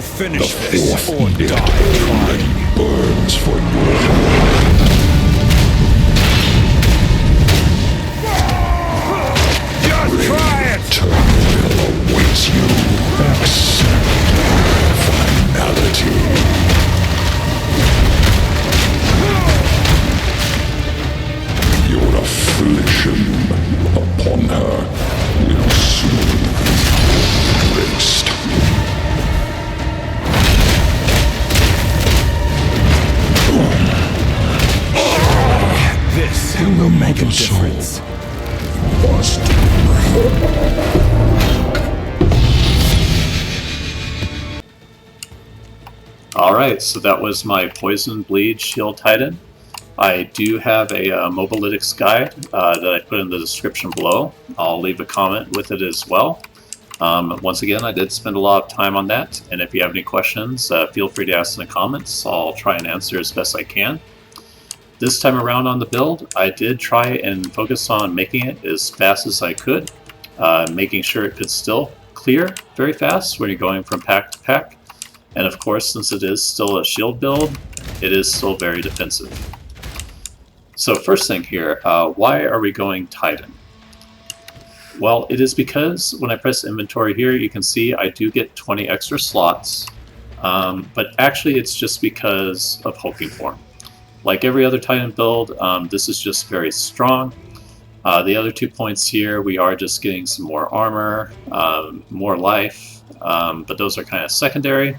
Finish this or die trying. Burns for you. Just try it! Turmoil awaits you. Accept finality. Your affliction upon her will soon be erased. This will make a difference. Must Alright, so that was my Poison Bleed Shield Titan. I do have a Mobalytics guide that I put in the description below. I'll leave a comment with it as well. Once again, I did spend a lot of time on that, and if you have any questions, feel free to ask in the comments. I'll try and answer as best I can. This time around on the build, I did try and focus on making it as fast as I could, making sure it could still clear very fast when you're going from pack to pack. And of course, since it is still a shield build, it is still very defensive. So first thing here, why are we going Titan? Well, it is because when I press inventory here, you can see I do get 20 extra slots, but actually it's just because of hulking form. Like every other Titan build, this is just very strong. The other 2 points here, we are just getting some more armor, more life, but those are kind of secondary.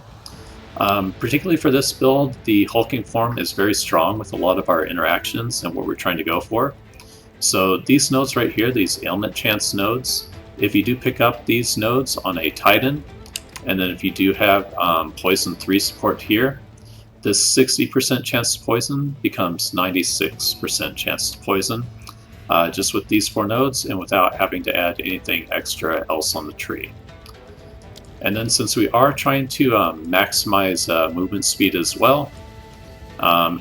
Particularly for this build, the hulking form is very strong with a lot of our interactions and what we're trying to go for. So these nodes right here, these ailment chance nodes, if you do pick up these nodes on a Titan, and then if you do have Poison 3 support here, this 60% chance to poison becomes 96% chance to poison, just with these 4 nodes and without having to add anything extra else on the tree. And then since we are trying to maximize movement speed as well,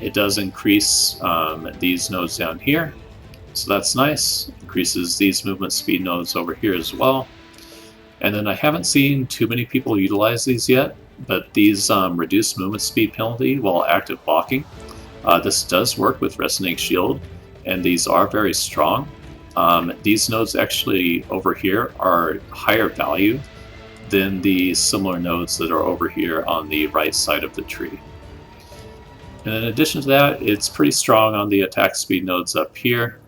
it does increase these nodes down here. So that's nice. Increases these movement speed nodes over here as well. And then I haven't seen too many people utilize these yet, but these reduce movement speed penalty while active blocking. This does work with Resonating Shield, and these are very strong. These nodes actually over here are higher value than the similar nodes that are over here on the right side of the tree. And in addition to that, it's pretty strong on the attack speed nodes up here.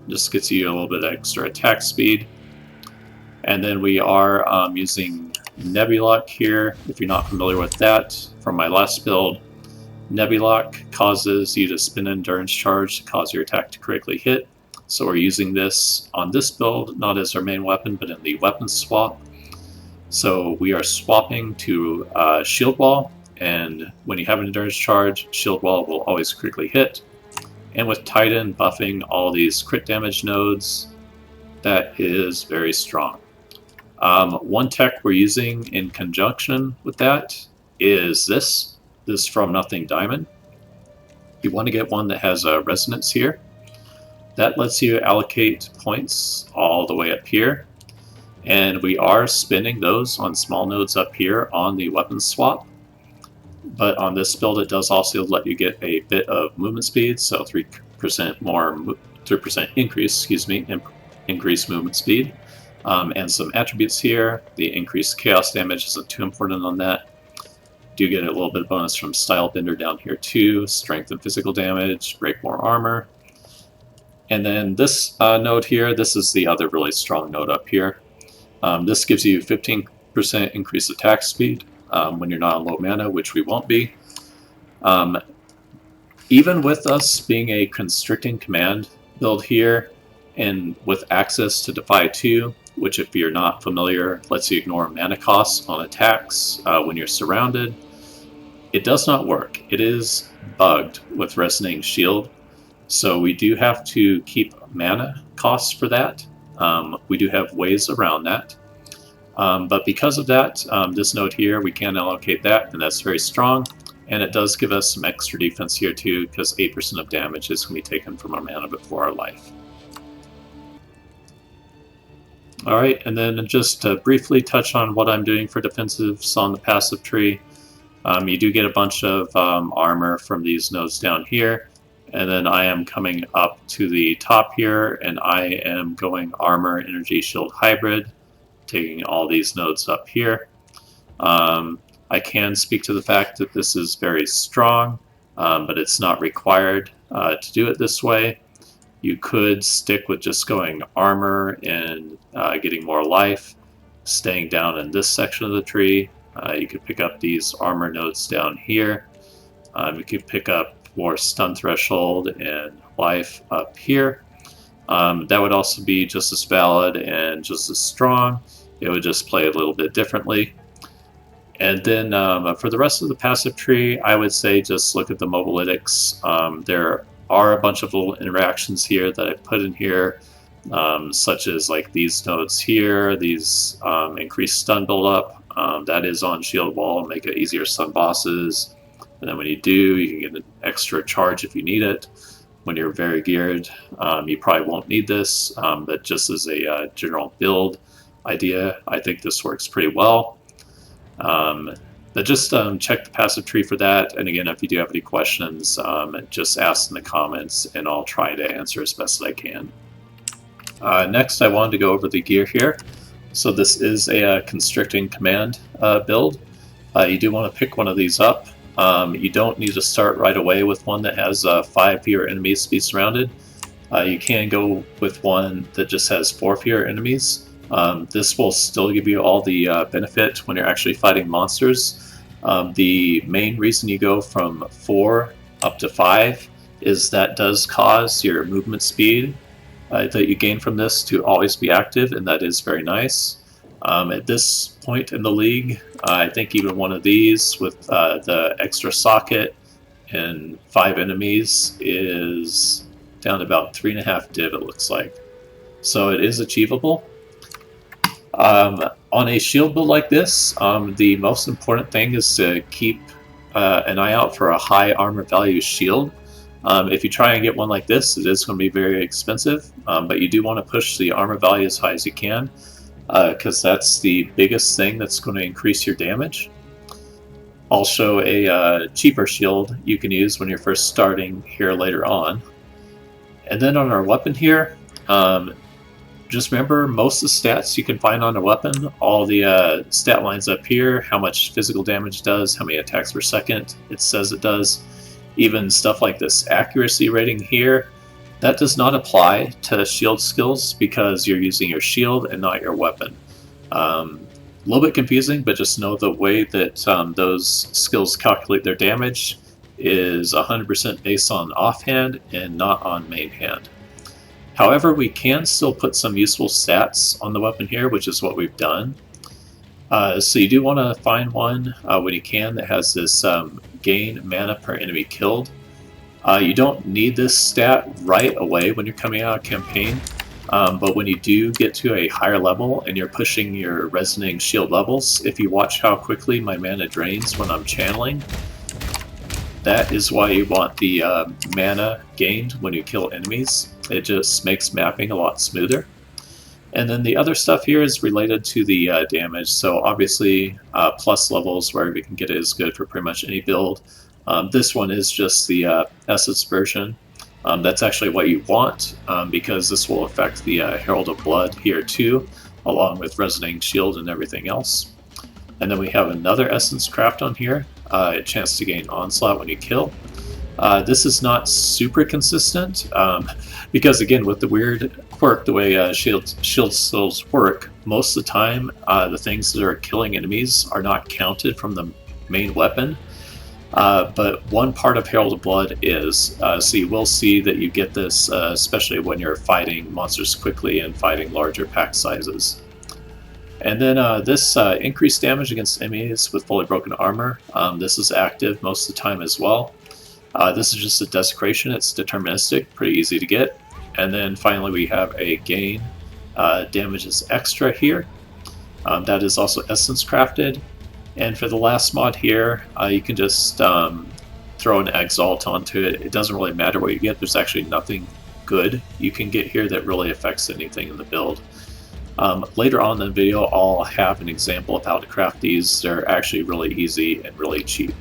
Just gets you a little bit extra attack speed. And then we are using Nebulock here. If you're not familiar with that, from my last build, Nebulock causes you to spin an endurance charge to cause your attack to critically hit. So we're using this on this build, not as our main weapon, but in the weapon swap. So we are swapping to Shield Wall, and when you have an endurance charge, Shield Wall will always critically hit. And with Titan buffing all these crit damage nodes, that is very strong. One tech we're using in conjunction with that is this From Nothing Diamond. You want to get one that has a resonance here. That lets you allocate points all the way up here. And we are spinning those on small nodes up here on the weapon swap. But on this build, it does also let you get a bit of movement speed, so 3% more, 3% increase, increased movement speed. And some attributes here. The increased chaos damage isn't too important on that. Do get a little bit of bonus from Style Bender down here too. Strength and physical damage, break more armor. And then this node here, this is the other really strong node up here. This gives you 15% increased attack speed when you're not on low mana, which we won't be. Even with us being a constricting command build here, and with access to Defy 2, which if you're not familiar, lets you ignore mana costs on attacks when you're surrounded, it does not work. It is bugged with Resonating Shield, so we do have to keep mana costs for that. We do have ways around that. But because of that, this node here, we can allocate that, and that's very strong. And it does give us some extra defense here too, because 8% of damage is going to be taken from our mana before our life. Alright, and then just to briefly touch on what I'm doing for defensives on the passive tree. You do get a bunch of armor from these nodes down here. And then I am coming up to the top here, and I am going armor, energy, shield, hybrid, taking all these nodes up here. I can speak to the fact that this is very strong, but it's not required to do it this way. You could stick with just going armor and getting more life, staying down in this section of the tree. You could pick up these armor nodes down here. You could pick up more stun threshold and life up here. That would also be just as valid and just as strong. It would just play a little bit differently. And then for the rest of the passive tree, I would say just look at the Mobalytics. There are a bunch of little interactions here that I put in here, such as like these nodes here, these increased stun buildup. That is on shield wall, make it easier to stun bosses. And then when you do, you can get an extra charge if you need it. When you're very geared, you probably won't need this, but just as a general build idea, I think this works pretty well. But just check the passive tree for that. And again, if you do have any questions, just ask in the comments and I'll try to answer as best as I can. Next, I wanted to go over the gear here. So this is a constricting command build. You do want to pick one of these up. You don't need to start right away with one that has 5 fewer enemies to be surrounded. You can go with one that just has 4 fewer enemies. This will still give you all the benefit when you're actually fighting monsters. The main reason you go from 4 up to 5 is that does cause your movement speed that you gain from this to always be active, and that is very nice. At this point in the league, I think even one of these with the extra socket and 5 enemies is down to about 3.5 div, it looks like. So it is achievable. On a shield build like this, the most important thing is to keep an eye out for a high armor value shield. If you try and get one like this, it is going to be very expensive, but you do want to push the armor value as high as you can, because that's the biggest thing that's going to increase your damage. Also, a cheaper shield you can use when you're first starting here later on. And then on our weapon here, just remember most of the stats you can find on a weapon, all the stat lines up here, how much physical damage it does, how many attacks per second it says it does, even stuff like this accuracy rating here, that does not apply to shield skills because you're using your shield and not your weapon. A little bit confusing, but just know the way that those skills calculate their damage is 100% based on offhand and not on main hand. However, we can still put some useful stats on the weapon here, which is what we've done. So you do want to find one when you can that has this gain mana per enemy killed. You don't need this stat right away when you're coming out of campaign, but when you do get to a higher level and you're pushing your resonating shield levels, if you watch how quickly my mana drains when I'm channeling, that is why you want the mana gained when you kill enemies. It just makes mapping a lot smoother. And then the other stuff here is related to the damage. So obviously plus levels wherever you can get it is good for pretty much any build. This one is just the Essence version. That's actually what you want because this will affect the Herald of Blood here too, along with Resonating Shield and everything else. And then we have another Essence craft on here, a chance to gain Onslaught when you kill. This is not super consistent because again with the weird quirk, the way shield skills work, most of the time the things that are killing enemies are not counted from the main weapon. But one part of Herald of Blood is, so you will see that you get this especially when you're fighting monsters quickly and fighting larger pack sizes. And then this increased damage against enemies with fully broken armor, this is active most of the time as well. This is just a desecration, it's deterministic, pretty easy to get. And then finally we have a gain damages extra here. That is also essence crafted. And for the last mod here, you can just throw an exalt onto it. It doesn't really matter what you get, there's actually nothing good you can get here that really affects anything in the build. Later on in the video, I'll have an example of how to craft these. They're actually really easy and really cheap.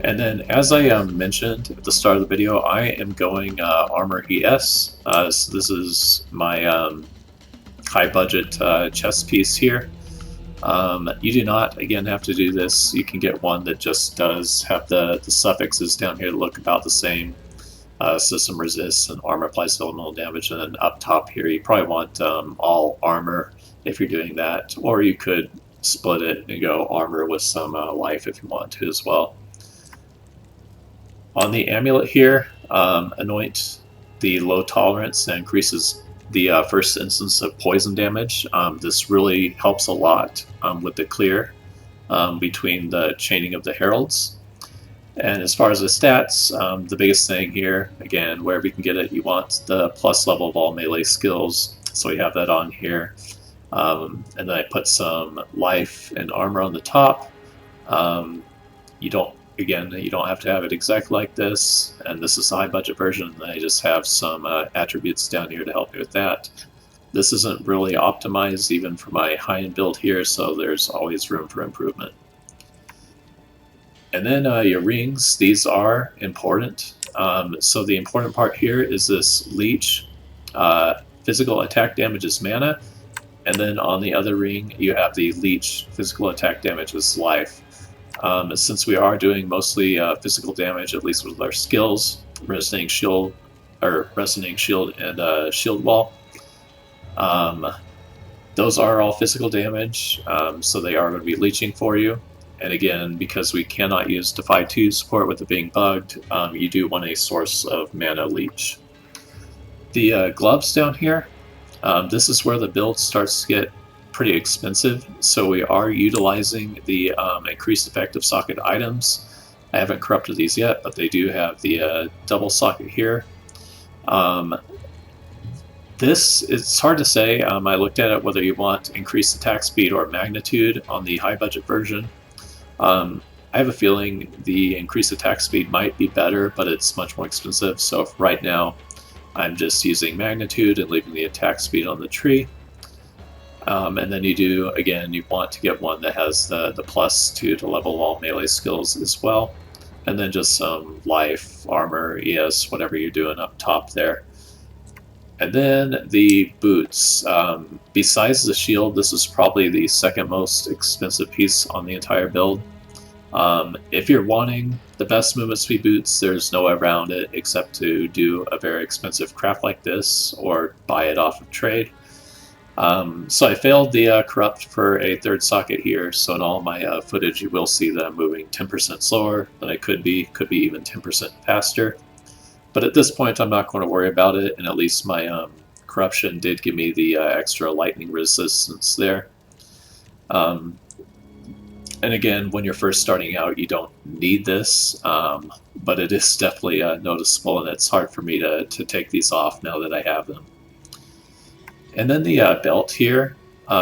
And then, as I mentioned at the start of the video, I am going Armor ES. So this is my high budget chest piece here. You do not, again, have to do this. You can get one that just does have the suffixes down here that look about the same. System resists and armor applies elemental damage, and then up top here you probably want all armor if you're doing that, or you could split it and go armor with some life if you want to as well. On the amulet here, anoint the low tolerance that increases the first instance of poison damage. This really helps a lot with the clear between the chaining of the heralds. And as far as the stats, the biggest thing here, again, wherever you can get it, you want the plus level of all melee skills. So we have that on here. And then I put some life and armor on the top. You don't have to have it exactly like this. And this is the high budget version. And I just have some attributes down here to help me with that. This isn't really optimized even for my high-end build here, so there's always room for improvement. And then your rings, these are important. So the important part here is this leech. Physical attack damage is mana. And then on the other ring, you have the leech. Physical attack damage is life. Since we are doing mostly physical damage, at least with our skills, Resonating Shield and Shield Wall, those are all physical damage, so they are going to be leeching for you. And again, because we cannot use Defy 2 support with it being bugged, you do want a source of mana leech. The gloves down here, this is where the build starts to get pretty expensive, so we are utilizing the increased effective socket items. I haven't corrupted these yet, but they do have the double socket here. It's hard to say. I looked at it whether you want increased attack speed or magnitude on the high budget version. I have a feeling the increased attack speed might be better, but it's much more expensive. So right now, I'm just using magnitude and leaving the attack speed on the tree. And then you want to get one that has the +2 to level all melee skills as well. And then just some life, armor, ES, whatever you're doing up top there. And then the boots. Besides the shield, this is probably the second most expensive piece on the entire build. If you're wanting the best movement speed boots, there's no way around it except to do a very expensive craft like this or buy it off of trade. So I failed the corrupt for a third socket here, so in all my footage you will see that I'm moving 10% slower than I could be even 10% faster. But at this point I'm not going to worry about it, and at least my corruption did give me the extra lightning resistance there. And again, when you're first starting out you don't need this, but it is definitely noticeable, and it's hard for me to take these off now that I have them. And then the belt here,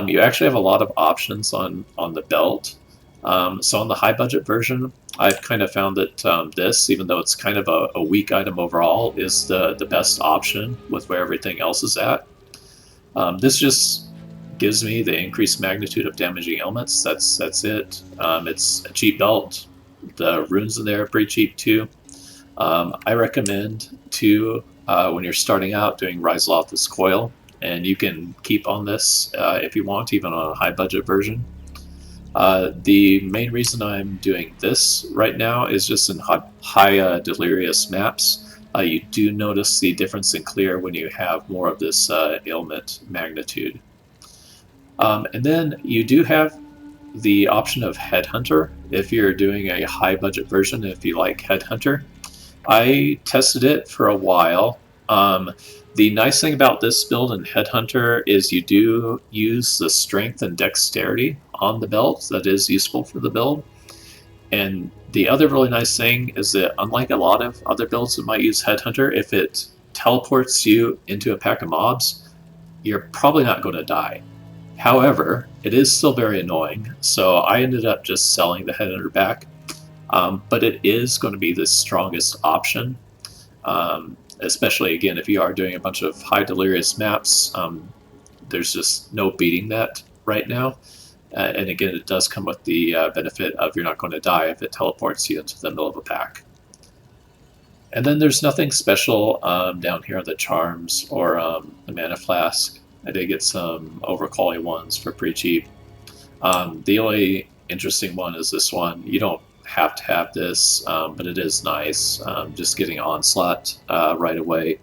you actually have a lot of options on the belt. So on the high budget version, I've kind of found that this, even though it's kind of a weak item overall, is the best option with where everything else is at. This just gives me the increased magnitude of damaging elements. That's it. It's a cheap belt. The runes in there are pretty cheap too. I recommend to when you're starting out doing Rise Loth's Coil. And you can keep on this if you want, even on a high budget version. The main reason I'm doing this right now is just in high delirious maps. You do notice the difference in clear when you have more of this ailment magnitude. And then you do have the option of Headhunter if you're doing a high budget version, if you like Headhunter. I tested it for a while. The nice thing about this build in Headhunter is you do use the strength and dexterity on the belt. That is useful for the build. And the other really nice thing is that unlike a lot of other builds that might use Headhunter, if it teleports you into a pack of mobs, you're probably not going to die. However, it is still very annoying, so I ended up just selling the Headhunter back. But it is going to be the strongest option. Especially, again, if you are doing a bunch of high delirious maps, there's just no beating that right now. And again, it does come with the benefit of you're not going to die if it teleports you into the middle of a pack. And then there's nothing special down here on the charms or the mana flask. I did get some overquality ones for pretty cheap. The only interesting one is this one. You don't have to have this, but it is nice. Just getting Onslaught right away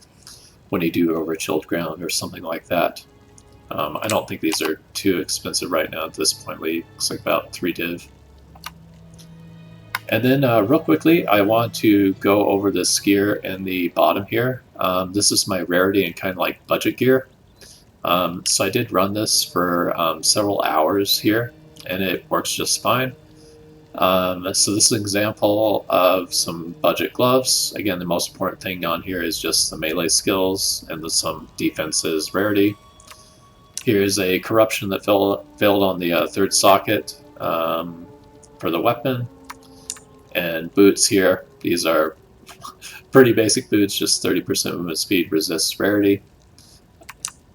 when you do over Chilled Ground or something like that. I don't think these are too expensive right now at this point. Looks like about 3 div. And then real quickly, I want to go over this gear in the bottom here. This is my rarity and kind of like budget gear. So I did run this for several hours here, and it works just fine. So this is an example of some budget gloves. Again, the most important thing on here is just the melee skills and some defenses rarity. Here's a corruption that failed on the 3rd socket for the weapon. And boots here. These are pretty basic boots, just 30% movement speed, resist rarity.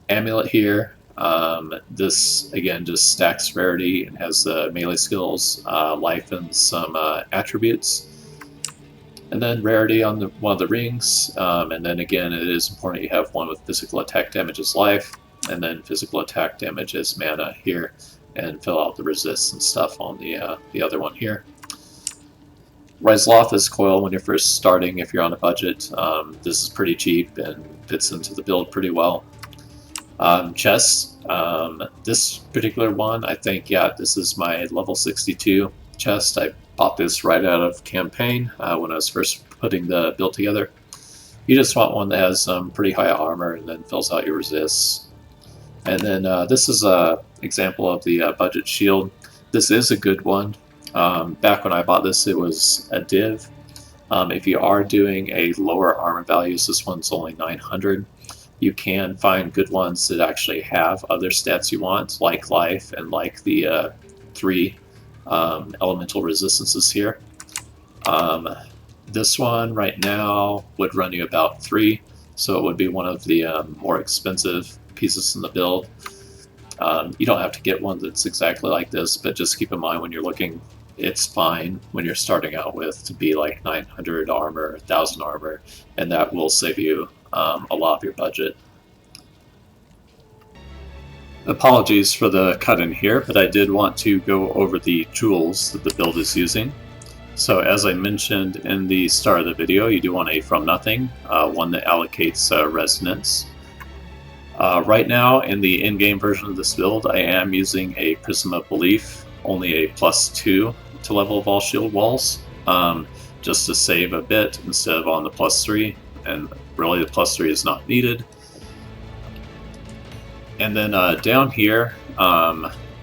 Amulet here. This again just stacks rarity and has the melee skills, life, and some attributes. And then rarity on one of the rings. And then again, it is important you have one with physical attack damage as life, and then physical attack damage as mana here, and fill out the resists and stuff on the other one here. Rizloth is coil when you're first starting if you're on a budget. This is pretty cheap and fits into the build pretty well. Chests. This particular one, I think, yeah, this is my level 62 chest. I bought this right out of campaign when I was first putting the build together. You just want one that has some pretty high armor and then fills out your resists. And then this is an example of the budget shield. This is a good one. Back when I bought this, it was a div. If you are doing a lower armor values, this one's only 900. You can find good ones that actually have other stats you want, like life and like the 3 elemental resistances here. This one right now would run you about 3, so it would be one of the more expensive pieces in the build. You don't have to get one that's exactly like this, but just keep in mind when you're looking, it's fine when you're starting out with to be like 900 armor, 1000 armor, and that will save you a lot of your budget. Apologies for the cut in here, but I did want to go over the jewels that the build is using. So as I mentioned in the start of the video, you do want a From Nothing, one that allocates resonance. Right now, in the in-game version of this build, I am using a Prism of Belief, only a +2 to level of all shield walls, just to save a bit instead of on the +3, and really the +3 is not needed. And then down here,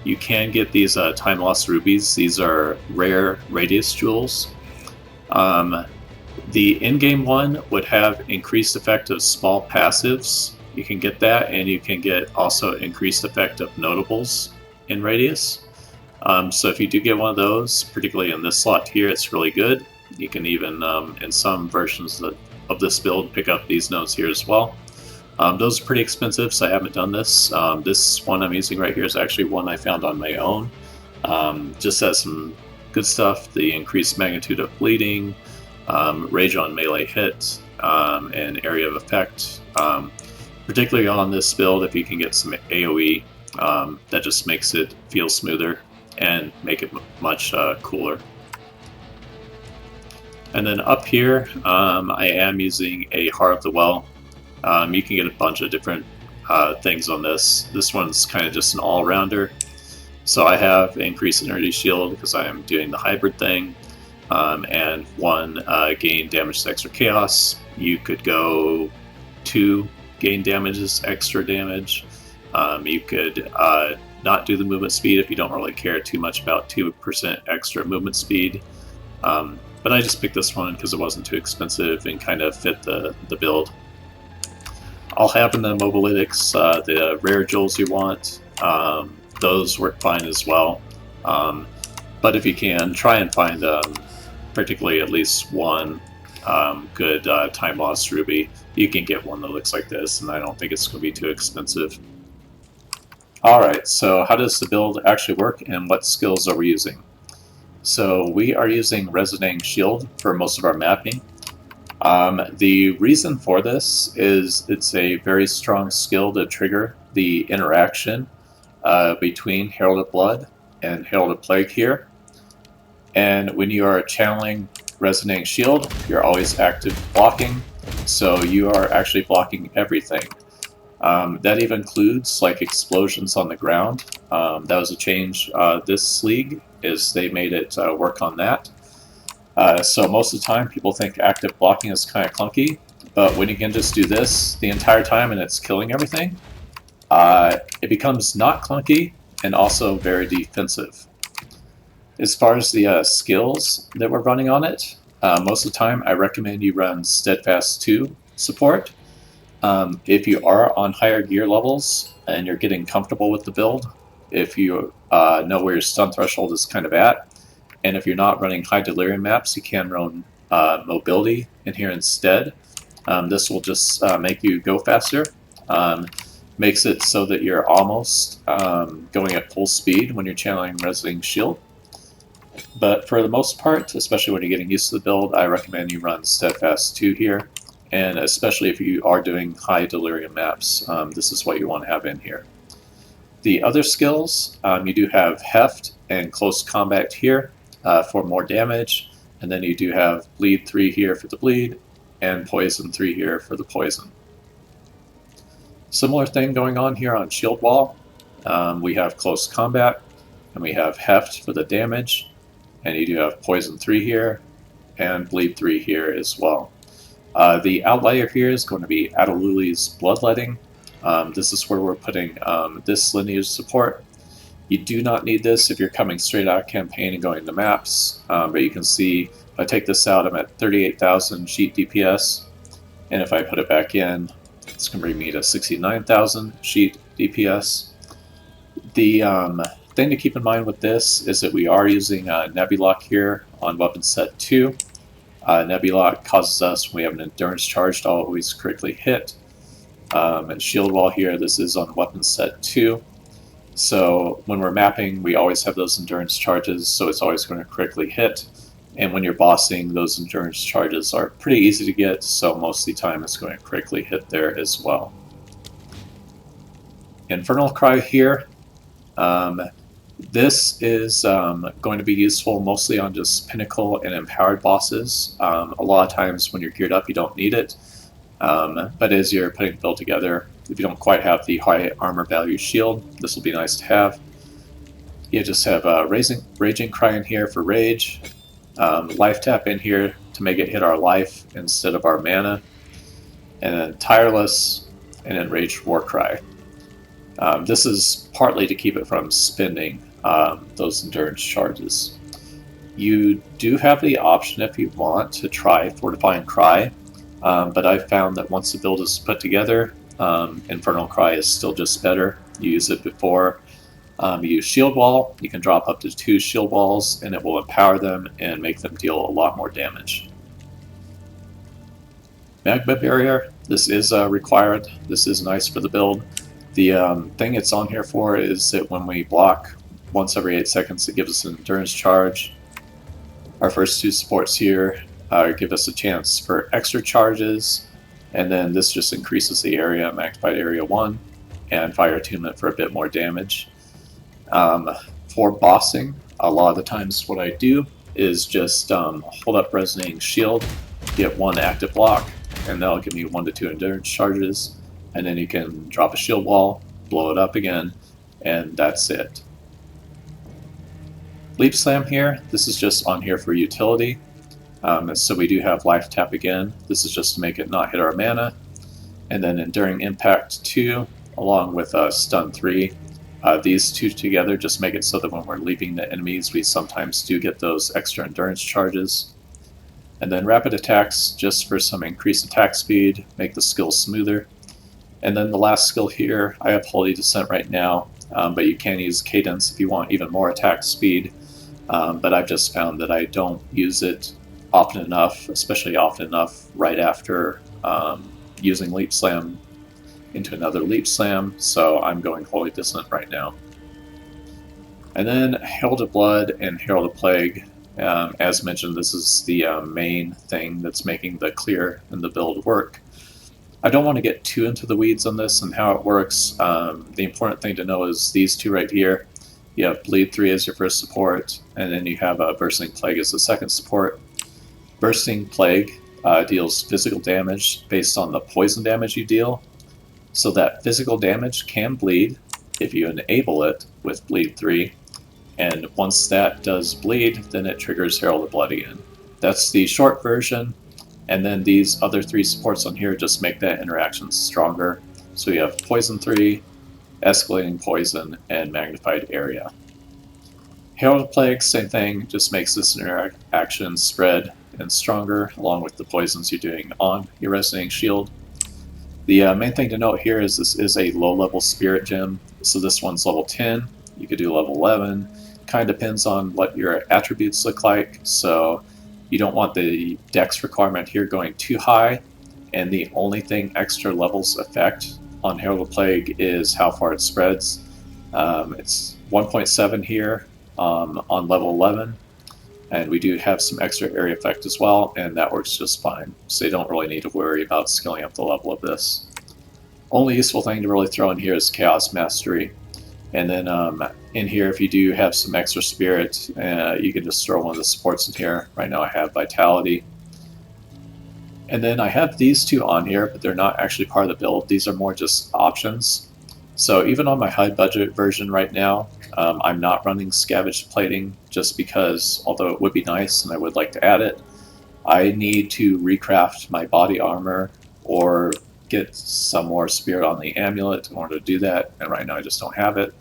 you can get these Time Lost Rubies. These are rare Radius Jewels. The in-game one would have increased effect of small passives. You can get that, and you can get also increased effect of notables in Radius. So if you do get one of those, particularly in this slot here, it's really good. You can even, in some versions of this build, pick up these nodes here as well. Those are pretty expensive, so I haven't done this. This one I'm using right here is actually one I found on my own. Just has some good stuff, the increased magnitude of bleeding, rage on melee hit, and area of effect. Particularly on this build, if you can get some AoE, that just makes it feel smoother and make it much cooler. And then up here, I am using a Heart of the Well. You can get a bunch of different things on this. This one's kind of just an all-rounder. So I have increased energy shield because I am doing the hybrid thing, and 1 gain damage to extra chaos. You could go 2 gain damages, extra damage. You could not do the movement speed if you don't really care too much about 2% extra movement speed. But I just picked this one because it wasn't too expensive and kind of fit the build. I'll have in the Mobalytics the rare jewels you want. Those work fine as well. But if you can, try and find particularly at least one good Time Lost Ruby. You can get one that looks like this, and I don't think it's going to be too expensive. Alright, so how does the build actually work and what skills are we using? So we are using Resonating Shield for most of our mapping. The reason for this is it's a very strong skill to trigger the interaction between Herald of Blood and Herald of Plague here. And when you are channeling Resonating Shield, you're always active blocking, so you are actually blocking everything. That even includes like explosions on the ground. That was a change this league, is they made it work on that. So most of the time people think active blocking is kind of clunky, but when you can just do this the entire time and it's killing everything, it becomes not clunky and also very defensive. As far as the skills that we're running on it, most of the time I recommend you run Steadfast 2 support. If you are on higher gear levels and you're getting comfortable with the build, if you know where your stun threshold is kind of at, and if you're not running high delirium maps, you can run mobility in here instead. This will just make you go faster. Makes it so that you're almost going at full speed when you're channeling Resonating Shield. But for the most part, especially when you're getting used to the build, I recommend you run Steadfast 2 here. And especially if you are doing high delirium maps, this is what you want to have in here. The other skills, you do have Heft and Close Combat here for more damage, and then you do have Bleed 3 here for the bleed, and Poison 3 here for the poison. Similar thing going on here on Shield Wall. We have Close Combat, and we have Heft for the damage, and you do have Poison 3 here, and Bleed 3 here as well. The outlier here is going to be Adaluli's Bloodletting. This is where we're putting this lineage support. You do not need this if you're coming straight out of campaign and going to maps, but you can see if I take this out, I'm at 38,000 sheet DPS, and if I put it back in, it's going to bring me to 69,000 sheet DPS. The thing to keep in mind with this is that we are using Nebulock here on weapon set 2. Nebulock causes us, when we have an endurance charge, to always critically hit. And Shield Wall here, this is on weapon set 2. So when we're mapping, we always have those endurance charges, so it's always going to critically hit. And when you're bossing, those endurance charges are pretty easy to get, so most of the time it's going to critically hit there as well. Infernal Cry here. This is going to be useful mostly on just pinnacle and empowered bosses. A lot of times when you're geared up you don't need it, but as you're putting the build together, if you don't quite have the high armor value shield, this will be nice to have. You just have Raging Cry in here for rage, Life Tap in here to make it hit our life instead of our mana, and then Tireless, and then Rage War Cry. This is partly to keep it from spending those endurance charges. You do have the option if you want to try Fortifying Cry, but I've found that once the build is put together, Infernal Cry is still just better. You use it before you use Shield Wall. You can drop up to 2 Shield Walls and it will empower them and make them deal a lot more damage. Magma Barrier, this is required. This is nice for the build. The thing it's on here for is that when we block once every 8 seconds, it gives us an endurance charge. Our first 2 supports here give us a chance for extra charges, and then this just increases the area, magnified area 1, and fire attunement for a bit more damage. For bossing, a lot of the times what I do is just hold up Resonating Shield, get 1 active block, and that'll give me 1 to 2 endurance charges. And then you can drop a shield wall, blow it up again, and that's it. Leap Slam here, this is just on here for utility. So we do have Life Tap again. This is just to make it not hit our mana. And then Enduring Impact 2, along with Stun 3. These 2 together just make it so that when we're leaping the enemies, we sometimes do get those extra endurance charges. And then Rapid Attacks, just for some increased attack speed, make the skill smoother. And then the last skill here, I have Holy Descent right now, but you can use Cadence if you want even more attack speed. But I've just found that I don't use it often enough, especially often enough right after using Leap Slam into another leap slam, so I'm going Holy Dissonant right now. And then Herald of Blood and Herald of Plague. As mentioned, this is the main thing that's making the clear and the build work. I don't want to get too into the weeds on this and how it works. The important thing to know is these two right here. You have Bleed 3 as your first support, and then you have Bursting Plague as the second support. Bursting Plague deals physical damage based on the poison damage you deal. So that physical damage can bleed if you enable it with Bleed 3. And once that does bleed, then it triggers Herald of Blood again. That's the short version, and then these other 3 supports on here just make that interaction stronger. So you have Poison 3, Escalating Poison, and Magnified Area. Herald of Plague, same thing, just makes this interaction spread and stronger, along with the poisons you're doing on your Resonating Shield. The main thing to note here is this is a low-level Spirit Gem, so this one's level 10. You could do level 11. Kind of depends on what your attributes look like, so you don't want the dex requirement here going too high, and the only thing extra levels affect on Herald of Plague is how far it spreads. It's 1.7 here on level 11, and we do have some extra area effect as well, and that works just fine, so you don't really need to worry about scaling up the level of this. Only useful thing to really throw in here is Chaos Mastery. And then in here, if you do have some extra spirit, you can just throw one of the supports in here. Right now I have Vitality. And then I have these 2 on here, but they're not actually part of the build. These are more just options. So even on my high budget version right now, I'm not running Scavenged Plating just because, although it would be nice and I would like to add it, I need to recraft my body armor or get some more spirit on the amulet in order to do that, and right now I just don't have it.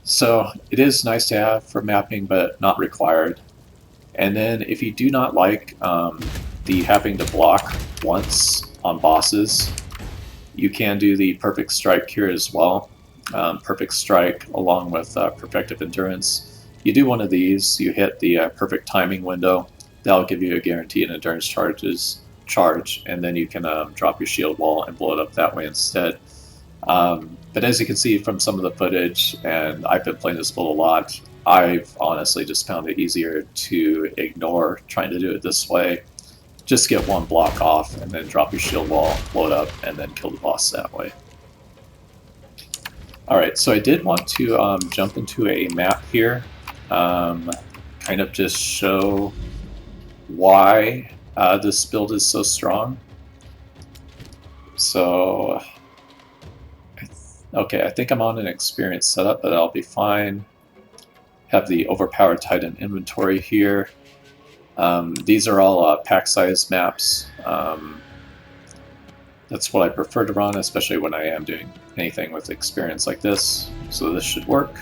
So it is nice to have for mapping, but not required. And then if you do not like the having to block once on bosses, you can do the Perfect Strike here as well. Perfect Strike along with Perfective Endurance. You do one of these, you hit the perfect timing window. That'll give you a guaranteed endurance charge, and then you can drop your shield wall and blow it up that way instead. But as you can see from some of the footage, and I've been playing this build a lot, I've honestly just found it easier to ignore trying to do it this way. Just get one block off and then drop your shield wall, blow it up, and then kill the boss that way. Alright, so I did want to jump into a map here, kind of just show why this build is so strong. So, okay, I think I'm on an experienced setup, but I'll be fine. Have the Overpowered Titan inventory here. These are all pack-sized maps. That's what I prefer to run, especially when I am doing anything with experience like this. So this should work.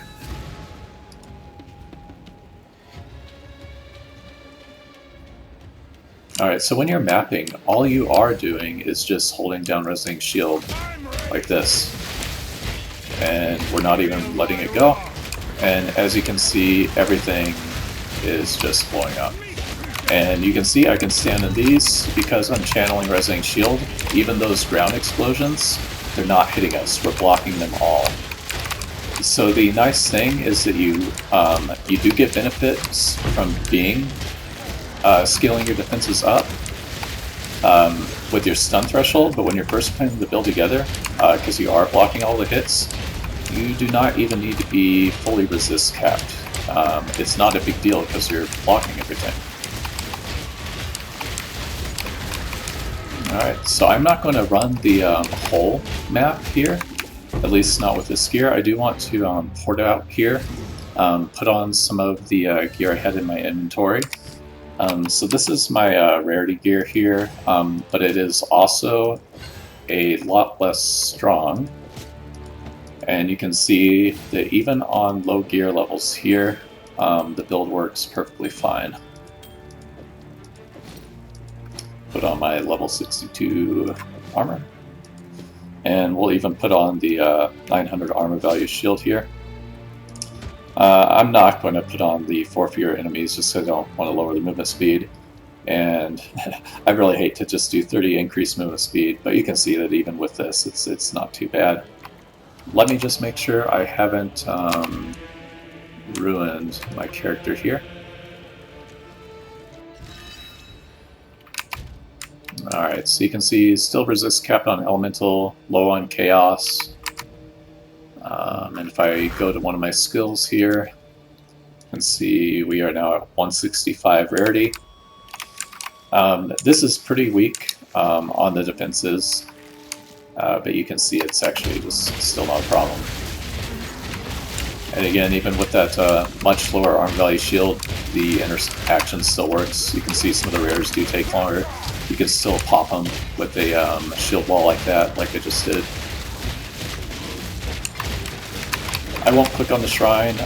Alright, so when you're mapping, all you are doing is just holding down Resonating Shield like this. And we're not even letting it go. And as you can see, everything is just blowing up. And you can see I can stand in these because I'm channeling Resonating Shield. Even those ground explosions, they're not hitting us. We're blocking them all. So the nice thing is that you do get benefits from being scaling your defenses up with your stun threshold, but when you're first putting the build together, because you are blocking all the hits, you do not even need to be fully resist capped. It's not a big deal because you're blocking everything. Alright, so I'm not going to run the whole map here, at least not with this gear. I do want to port out here, put on some of the gear I had in my inventory. So this is my rarity gear here, but it is also a lot less strong. And you can see that even on low gear levels here, the build works perfectly fine. Put on my level 62 armor. And we'll even put on the 900 armor value shield here. I'm not going to put on the 4 fewer enemies just because I don't want to lower the movement speed. And I really hate to just do 30 increased movement speed, but you can see that even with this, it's not too bad. Let me just make sure I haven't ruined my character here. Alright, so you can see still resist capped on elemental, low on chaos. And if I go to one of my skills here, you can see we are now at 165 rarity. This is pretty weak on the defenses, but you can see it's actually just still not a problem. And again, even with that much lower arm value shield, the interaction still works. You can see some of the rares do take longer. You can still pop them with a shield wall like that, like I just did. I won't click on the shrine,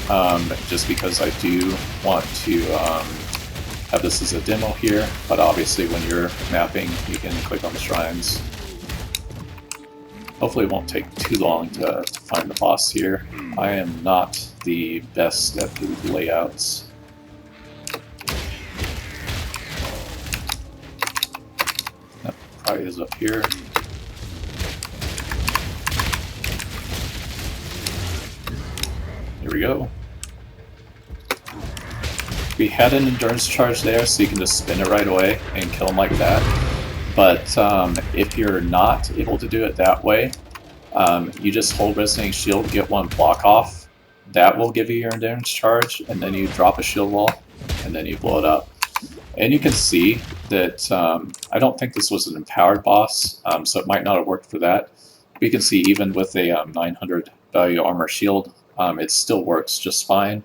just because I do want to have this as a demo here, but obviously when you're mapping, you can click on the shrines. Hopefully it won't take too long to find the boss here. I am not the best at the layouts. That probably is up here. Here we go. We had an endurance charge there, so you can just spin it right away and kill him like that. But if you're not able to do it that way, you just hold Resonating Shield, get one block off. That will give you your endurance charge, and then you drop a shield wall, and then you blow it up. And you can see that I don't think this was an empowered boss, so it might not have worked for that. But you can see even with a 900 value armor shield, it still works just fine.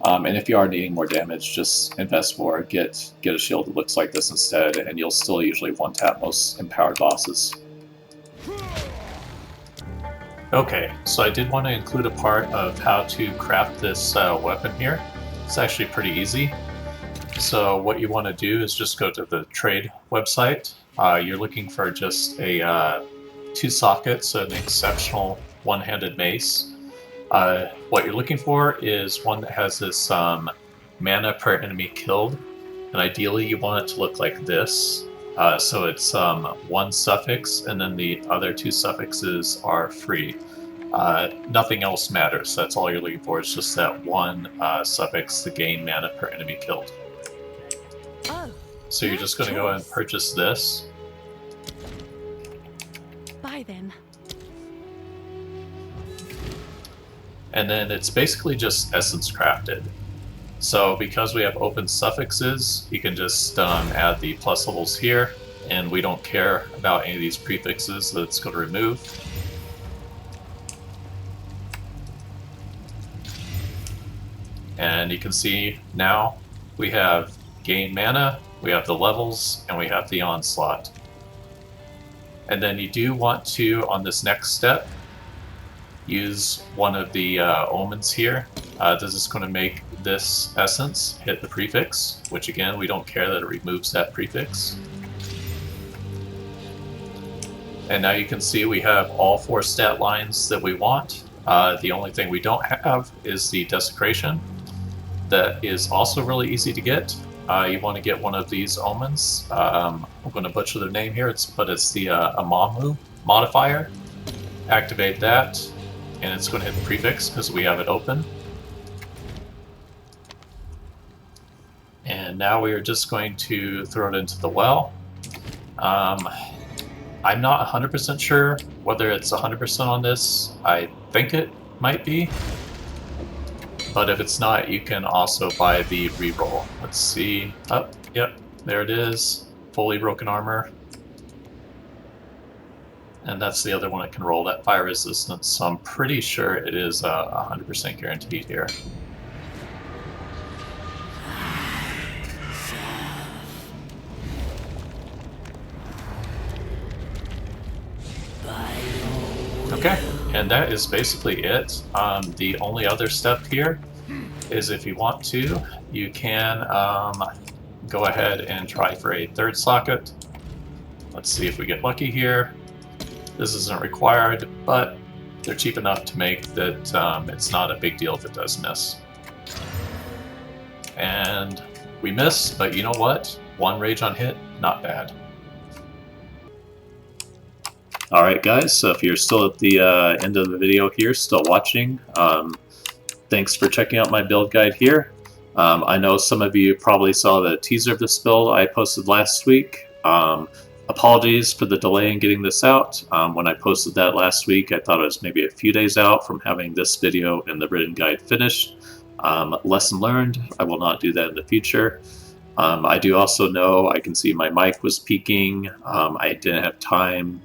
And if you are needing more damage, just invest more, get a shield that looks like this instead, and you'll still usually one-tap most empowered bosses. Okay, so I did want to include a part of how to craft this weapon here. It's actually pretty easy. So what you want to do is just go to the trade website. You're looking for just a 2 sockets, so an exceptional one-handed mace. What you're looking for is one that has this mana per enemy killed, and ideally you want it to look like this. So it's 1 suffix, and then the other 2 suffixes are free. Nothing else matters. That's all you're looking for. It's just that 1 suffix to gain mana per enemy killed. So you're just going to go ahead and purchase this. Buy then. And then it's basically just essence crafted. So because we have open suffixes, you can just add the plus levels here, and we don't care about any of these prefixes that it's going to remove. And you can see now we have gain mana, we have the levels, and we have the onslaught. And then you do want to, on this next step, use one of the omens here. This is going to make this essence hit the prefix, which again, we don't care that it removes that prefix. And now you can see we have all 4 stat lines that we want. The only thing we don't have is the desecration. That is also really easy to get. You want to get one of these omens. I'm going to butcher the name here, but it's the Amamu modifier. Activate that, and it's going to hit the prefix because we have it open. And now we are just going to throw it into the well. I'm not 100% sure whether it's 100% on this. I think it might be. But if it's not, you can also buy the reroll. Let's see. Oh, yep, there it is. Fully broken armor. And that's the other one that can roll that fire resistance. So I'm pretty sure it is 100% guaranteed here. Okay, and that is basically it. The only other step here is if you want to, you can go ahead and try for a 3rd socket. Let's see if we get lucky here. This isn't required, but they're cheap enough to make that it's not a big deal if it does miss. And we missed, but you know what? 1 rage on hit, not bad. Alright guys, so if you're still at the end of the video here, still watching, thanks for checking out my build guide here. I know some of you probably saw the teaser of this build I posted last week. Apologies for the delay in getting this out. When I posted that last week, I thought it was maybe a few days out from having this video and the written guide finished. Lesson learned, I will not do that in the future. I do also know, I can see my mic was peaking. I didn't have time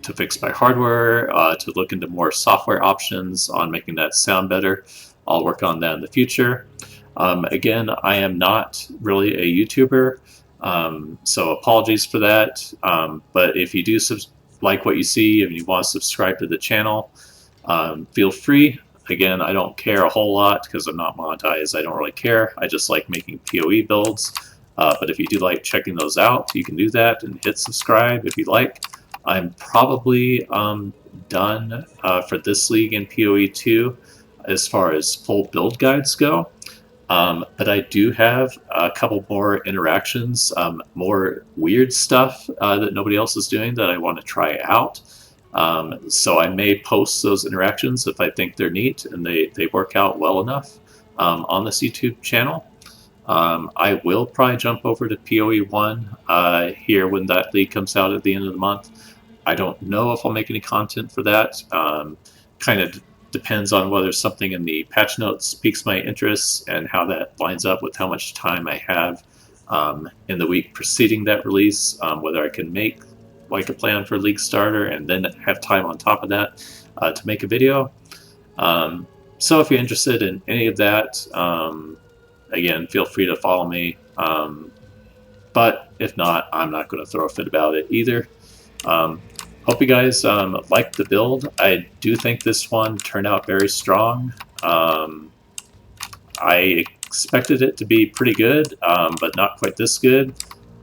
to fix my hardware, to look into more software options on making that sound better. I'll work on that in the future. Again, I am not really a YouTuber, so apologies for that. But if you do like what you see and you want to subscribe to the channel, feel free. Again, I don't care a whole lot because I'm not monetized. I don't really care. I just like making PoE builds. But if you do like checking those out, you can do that and hit subscribe if you like. I'm probably done for this league in PoE 2 as far as full build guides go. But I do have a couple more interactions, more weird stuff that nobody else is doing that I want to try out. So I may post those interactions if I think they're neat and they work out well enough on this YouTube channel. I will probably jump over to PoE 1 here when that league comes out at the end of the month. I don't know if I'll make any content for that. Kind of depends on whether something in the patch notes piques my interest and how that lines up with how much time I have in the week preceding that release, whether I can make like a plan for League Starter and then have time on top of that to make a video. So if you're interested in any of that, again, feel free to follow me. But if not, I'm not going to throw a fit about it either. Hope you guys liked the build. I do think this one turned out very strong. I expected it to be pretty good, but not quite this good.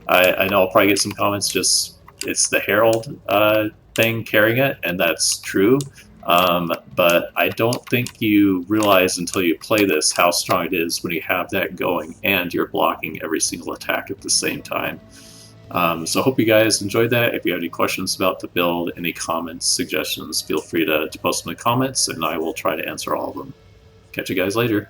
I know I'll probably get some comments just, it's the Herald thing carrying it, and that's true. But I don't think you realize until you play this how strong it is when you have that going and you're blocking every single attack at the same time. So hope you guys enjoyed that. If you have any questions about the build, any comments, suggestions, feel free to post them in the comments and I will try to answer all of them. Catch you guys later.